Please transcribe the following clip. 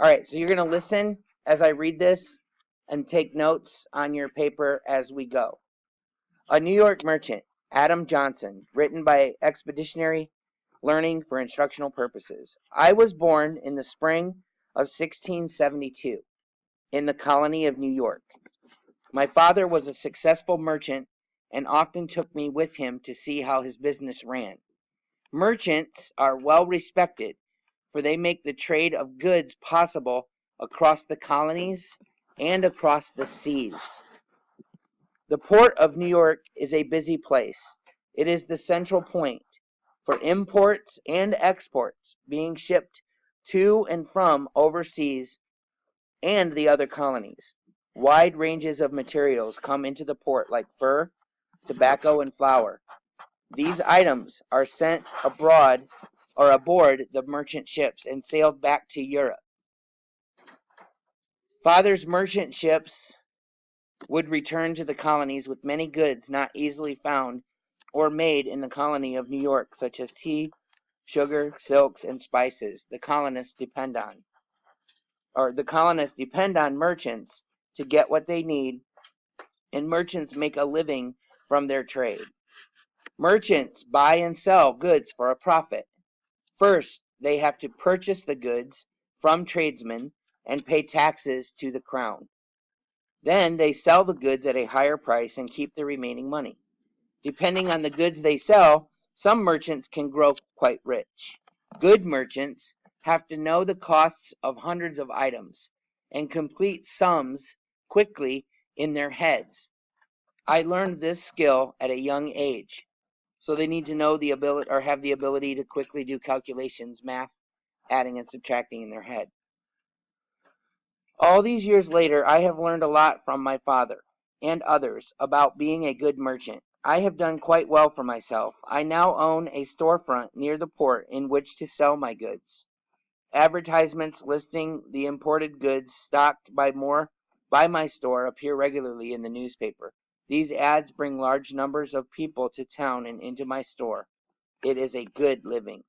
All right, so you're going to listen as I read this and take notes on your paper as we go. A New York Merchant, Adam Johnson, written by Expeditionary Learning for Instructional Purposes. I was born in the spring of 1672 in the colony of New York. My father was a successful merchant and often took me with him to see how his business ran. Merchants are well respected, for they make the trade of goods possible across the colonies and across the seas. The port of New York is a busy place. It is the central point for imports and exports being shipped to and from overseas and the other colonies. Wide ranges of materials come into the port like fur, tobacco, and flour. These items are sent abroad or aboard the merchant ships and sailed back to Europe. Father's merchant ships would return to the colonies with many goods not easily found or made in the colony of New York, such as tea, sugar, silks, and spices. The colonists depend on merchants to get what they need, and merchants make a living from their trade. Merchants buy and sell goods for a profit. First, they have to purchase the goods from tradesmen and pay taxes to the crown. Then they sell the goods at a higher price and keep the remaining money. Depending on the goods they sell, some merchants can grow quite rich. Good merchants have to know the costs of hundreds of items and complete sums quickly in their heads. I learned this skill at a young age. So they need to know the ability or have the ability to quickly do calculations, math, adding and subtracting in their head. All these years later, I have learned a lot from my father and others about being a good merchant. I have done quite well for myself. I now own a storefront near the port in which to sell my goods. Advertisements listing the imported goods stocked by my store appear regularly in the newspaper. These ads bring large numbers of people to town and into my store. It is a good living.